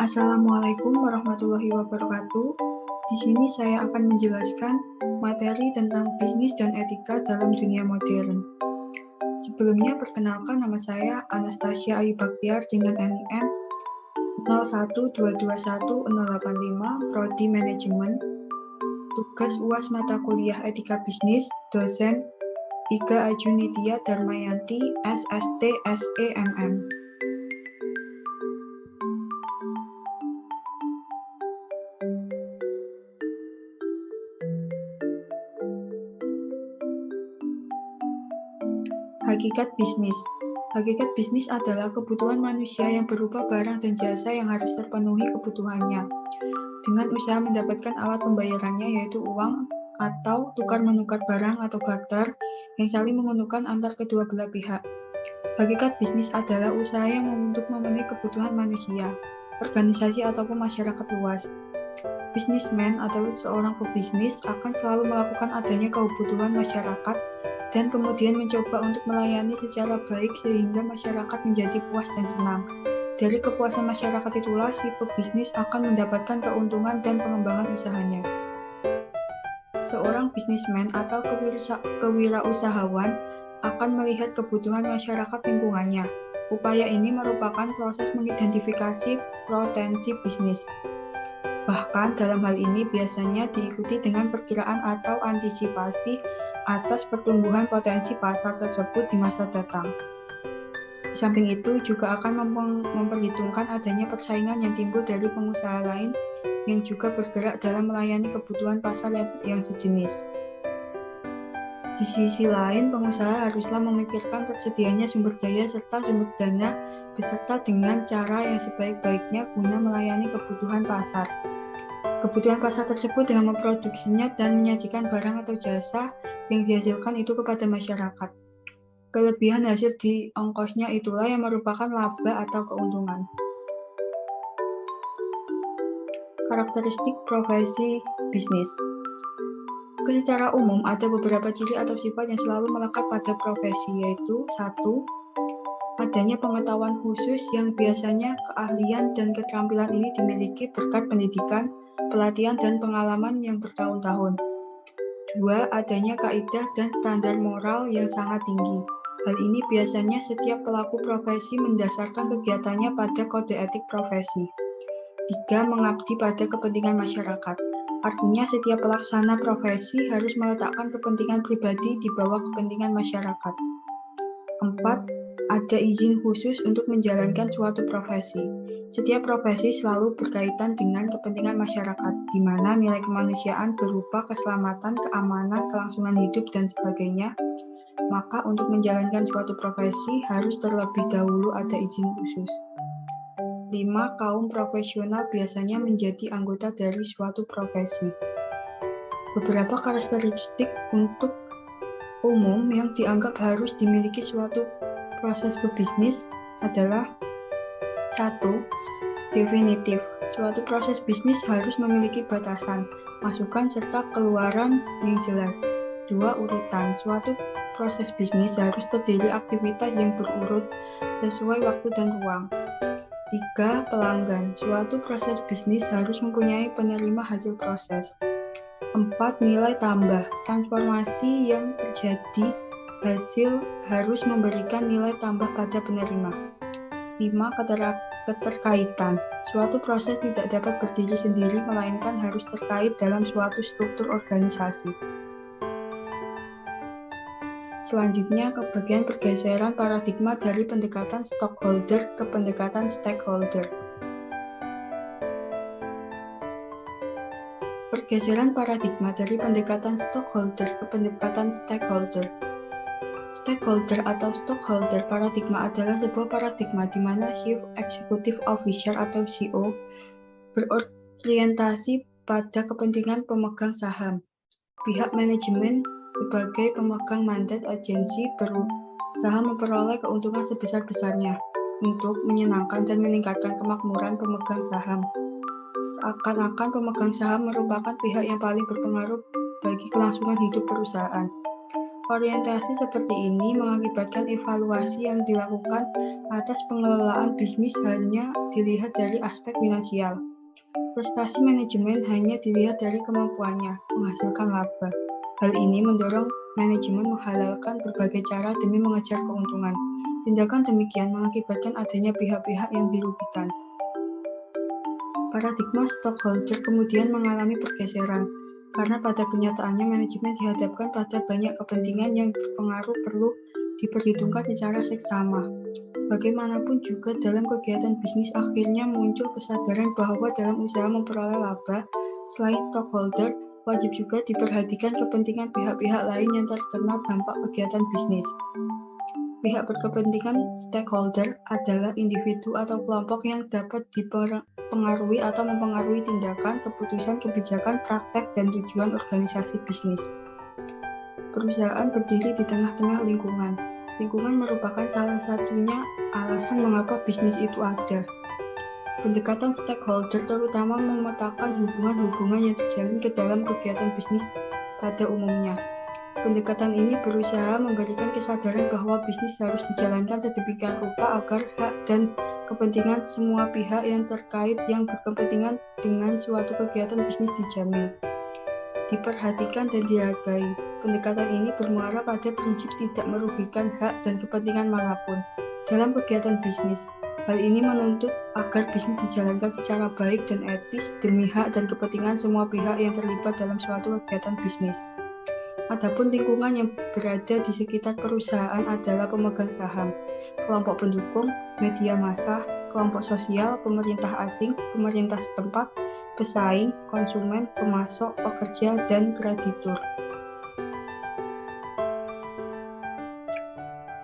Assalamualaikum warahmatullahi wabarakatuh. Di sini saya akan menjelaskan materi tentang bisnis dan etika dalam dunia modern. Sebelumnya, perkenalkan, nama saya Anastasia Ayu Baktiar dengan NIM 012211085, Prodi Manajemen. Tugas UAS mata kuliah Etika Bisnis, dosen Iga Ajunitia Darmayanti, SST SEMM. Hakikat bisnis. Hakikat bisnis adalah kebutuhan manusia yang berupa barang dan jasa yang harus terpenuhi kebutuhannya. Dengan usaha mendapatkan alat pembayarannya yaitu uang atau tukar-menukar barang atau barter yang saling menguntungkan antar kedua belah pihak. Hakikat bisnis adalah usaha yang untuk memenuhi kebutuhan manusia, organisasi ataupun masyarakat luas. Bisnismen atau seorang pebisnis akan selalu melakukan adanya kebutuhan masyarakat dan kemudian mencoba untuk melayani secara baik sehingga masyarakat menjadi puas dan senang. Dari kepuasan masyarakat itulah si pebisnis akan mendapatkan keuntungan dan pengembangan usahanya. Seorang bisnismen atau kewirausahawan akan melihat kebutuhan masyarakat lingkungannya. Upaya ini merupakan proses mengidentifikasi potensi bisnis. Bahkan dalam hal ini biasanya diikuti dengan perkiraan atau antisipasi atas pertumbuhan potensi pasar tersebut di masa datang. Di samping itu juga akan memperhitungkan adanya persaingan yang timbul dari pengusaha lain yang juga bergerak dalam melayani kebutuhan pasar yang sejenis. Di sisi lain, pengusaha haruslah memikirkan tersedianya sumber daya serta sumber dana beserta dengan cara yang sebaik-baiknya guna melayani kebutuhan pasar. Kebutuhan pasar tersebut dengan memproduksinya dan menyajikan barang atau jasa yang dihasilkan itu kepada masyarakat. Kelebihan hasil di ongkosnya itulah yang merupakan laba atau keuntungan. Karakteristik profesi bisnis. Secara umum ada beberapa ciri atau sifat yang selalu melekat pada profesi, yaitu 1. Adanya pengetahuan khusus yang biasanya keahlian dan keterampilan ini dimiliki berkat pendidikan, pelatihan dan pengalaman yang bertahun-tahun. 2. Adanya kaidah dan standar moral yang sangat tinggi. Hal ini biasanya setiap pelaku profesi mendasarkan kegiatannya pada kode etik profesi. 3. Mengabdi pada kepentingan masyarakat. Artinya setiap pelaksana profesi harus meletakkan kepentingan pribadi di bawah kepentingan masyarakat. 4. Ada izin khusus untuk menjalankan suatu profesi. Setiap profesi selalu berkaitan dengan kepentingan masyarakat, di mana nilai kemanusiaan berupa keselamatan, keamanan, kelangsungan hidup, dan sebagainya. Maka untuk menjalankan suatu profesi harus terlebih dahulu ada izin khusus. 5. Kaum profesional biasanya menjadi anggota dari suatu profesi. Beberapa karakteristik untuk umum yang dianggap harus dimiliki suatu proses berbisnis adalah 1. Definitif. Suatu proses bisnis harus memiliki batasan, masukan serta keluaran yang jelas. 2. Urutan. Suatu proses bisnis harus terdiri aktivitas yang berurut sesuai waktu dan ruang. 3. Pelanggan. Suatu proses bisnis harus mempunyai penerima hasil proses. 4. Nilai tambah. Transformasi yang terjadi hasil harus memberikan nilai tambah pada penerima. 5. Keterkaitan. Suatu proses tidak dapat berdiri sendiri, melainkan harus terkait dalam suatu struktur organisasi. Selanjutnya, ke bagian pergeseran paradigma dari pendekatan stockholder ke pendekatan stakeholder. Pergeseran paradigma dari pendekatan stockholder ke pendekatan stakeholder. Stakeholder atau stockholder paradigma adalah sebuah paradigma di mana Chief Executive Officer atau CEO berorientasi pada kepentingan pemegang saham. Pihak manajemen sebagai pemegang mandat agensi berusaha memperoleh keuntungan sebesar-besarnya untuk menyenangkan dan meningkatkan kemakmuran pemegang saham. Seakan-akan pemegang saham merupakan pihak yang paling berpengaruh bagi kelangsungan hidup perusahaan. Orientasi seperti ini mengakibatkan evaluasi yang dilakukan atas pengelolaan bisnis hanya dilihat dari aspek finansial. Prestasi manajemen hanya dilihat dari kemampuannya menghasilkan laba. Hal ini mendorong manajemen menghalalkan berbagai cara demi mengejar keuntungan. Tindakan demikian mengakibatkan adanya pihak-pihak yang dirugikan. Paradigma stockholder kemudian mengalami pergeseran, karena pada kenyataannya manajemen dihadapkan pada banyak kepentingan yang berpengaruh perlu diperhitungkan secara seksama. Bagaimanapun juga dalam kegiatan bisnis akhirnya muncul kesadaran bahwa dalam usaha memperoleh laba, selain stockholder, wajib juga diperhatikan kepentingan pihak-pihak lain yang terkena dampak kegiatan bisnis. Pihak berkepentingan stakeholder adalah individu atau kelompok yang dapat dipengaruhi atau mempengaruhi tindakan, keputusan, kebijakan, praktek, dan tujuan organisasi bisnis. Perusahaan berdiri di tengah-tengah lingkungan. Lingkungan merupakan salah satunya alasan mengapa bisnis itu ada. Pendekatan stakeholder terutama memetakan hubungan-hubungan yang terjalin ke dalam kegiatan bisnis pada umumnya. Pendekatan ini berusaha memberikan kesadaran bahwa bisnis harus dijalankan sedemikian rupa agar hak dan kepentingan semua pihak yang terkait yang berkepentingan dengan suatu kegiatan bisnis dijamin, diperhatikan dan dihargai. Pendekatan ini bermuara pada prinsip tidak merugikan hak dan kepentingan manapun dalam kegiatan bisnis. Hal ini menuntut agar bisnis dijalankan secara baik dan etis demi hak dan kepentingan semua pihak yang terlibat dalam suatu kegiatan bisnis. Adapun lingkungan yang berada di sekitar perusahaan adalah pemegang saham, kelompok pendukung, media massa, kelompok sosial, pemerintah asing, pemerintah setempat, pesaing, konsumen, pemasok, pekerja, dan kreditur.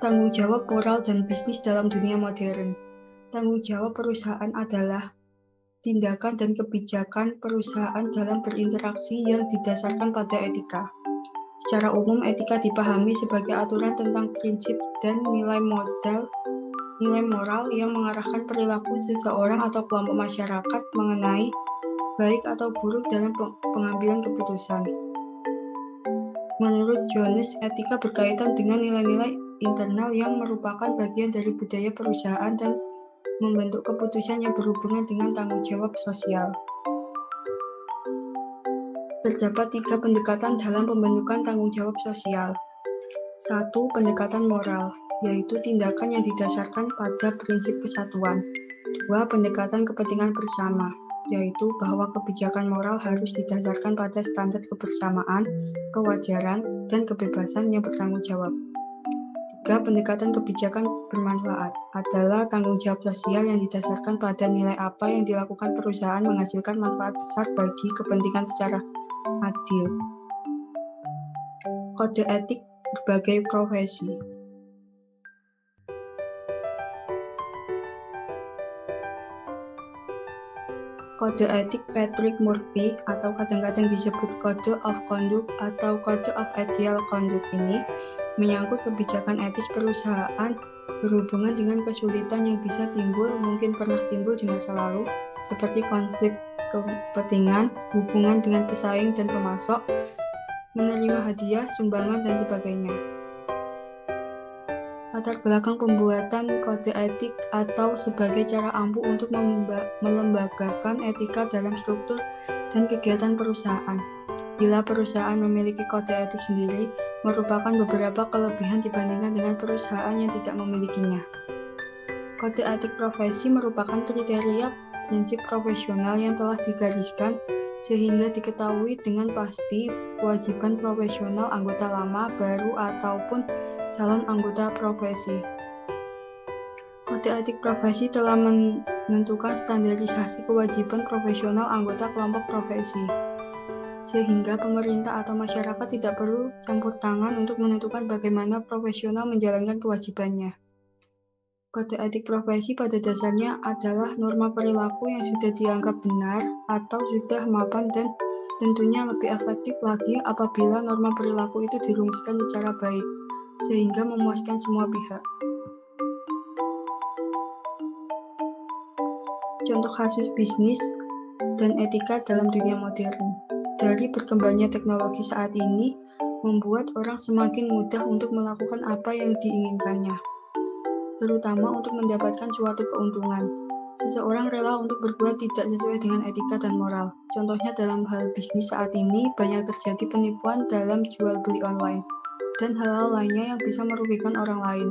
Tanggung jawab moral dan bisnis dalam dunia modern. Tanggung jawab perusahaan adalah tindakan dan kebijakan perusahaan dalam berinteraksi yang didasarkan pada etika. Secara umum, etika dipahami sebagai aturan tentang prinsip dan nilai moral yang mengarahkan perilaku seseorang atau kelompok masyarakat mengenai baik atau buruk dalam pengambilan keputusan. Menurut Jones, etika berkaitan dengan nilai-nilai internal yang merupakan bagian dari budaya perusahaan dan membentuk keputusan yang berhubungan dengan tanggung jawab sosial. Terdapat 3 pendekatan dalam pembentukan tanggung jawab sosial. 1. Pendekatan moral, yaitu tindakan yang didasarkan pada prinsip kesatuan. 2. Pendekatan kepentingan bersama, yaitu bahwa kebijakan moral harus didasarkan pada standar kebersamaan, kewajaran, dan kebebasan yang bertanggung jawab. 3. Pendekatan kebijakan bermanfaat adalah tanggung jawab sosial yang didasarkan pada nilai apa yang dilakukan perusahaan menghasilkan manfaat besar bagi kepentingan secara adil. Kode etik berbagai profesi. Kode etik Patrick Murphy atau kadang-kadang disebut Code of Conduct atau Code of Ethical Conduct ini menyangkut kebijakan etis perusahaan berhubungan dengan kesulitan yang bisa timbul, mungkin pernah timbul di masa lalu, seperti konflik kepentingan, hubungan dengan pesaing dan pemasok, menerima hadiah, sumbangan, dan sebagainya. Latar belakang pembuatan kode etik atau sebagai cara ampuh untuk melembagakan etika dalam struktur dan kegiatan perusahaan. Bila perusahaan memiliki kode etik sendiri, merupakan beberapa kelebihan dibandingkan dengan perusahaan yang tidak memilikinya. Kode etik profesi merupakan kriteria prinsip profesional yang telah digariskan sehingga diketahui dengan pasti kewajiban profesional anggota lama, baru, ataupun calon anggota profesi. Kode etik profesi telah menentukan standarisasi kewajiban profesional anggota kelompok profesi, sehingga pemerintah atau masyarakat tidak perlu campur tangan untuk menentukan bagaimana profesional menjalankan kewajibannya. Kode etik profesi pada dasarnya adalah norma perilaku yang sudah dianggap benar atau sudah mapan dan tentunya lebih efektif lagi apabila norma perilaku itu dirumuskan secara baik, sehingga memuaskan semua pihak. Contoh kasus bisnis dan etika dalam dunia modern. Dari berkembangnya teknologi saat ini, membuat orang semakin mudah untuk melakukan apa yang diinginkannya, terutama untuk mendapatkan suatu keuntungan. Seseorang rela untuk berbuat tidak sesuai dengan etika dan moral. Contohnya dalam hal bisnis saat ini, banyak terjadi penipuan dalam jual beli online, dan hal-hal lainnya yang bisa merugikan orang lain.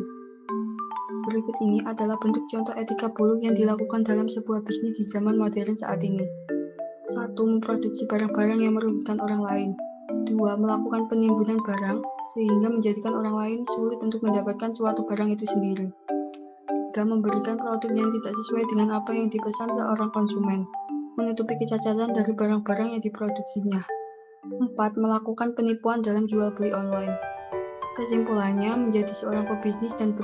Berikut ini adalah bentuk contoh etika buruk yang dilakukan dalam sebuah bisnis di zaman modern saat ini. 1. Memproduksi barang-barang yang merugikan orang lain. 2. Melakukan penimbunan barang, sehingga menjadikan orang lain sulit untuk mendapatkan suatu barang itu sendiri. 3. Memberikan produk yang tidak sesuai dengan apa yang dipesan seorang konsumen, menutupi kecacatan dari barang-barang yang diproduksinya. 4. Melakukan penipuan dalam jual beli online. Kesimpulannya, menjadi seorang pebisnis dan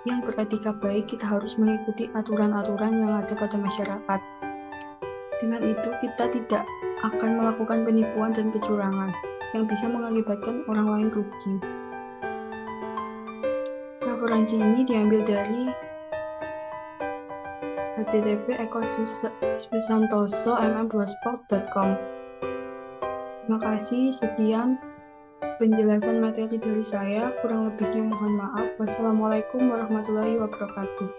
yang beretika baik, kita harus mengikuti aturan-aturan yang ada pada masyarakat. Dengan itu, kita tidak akan melakukan penipuan dan kecurangan yang bisa mengakibatkan orang lain rugi. Referensi ini diambil dari http://ekosusantoso.blogspot.com. Terima kasih, sekian penjelasan materi dari saya. Kurang lebihnya mohon maaf. Wassalamualaikum warahmatullahi wabarakatuh.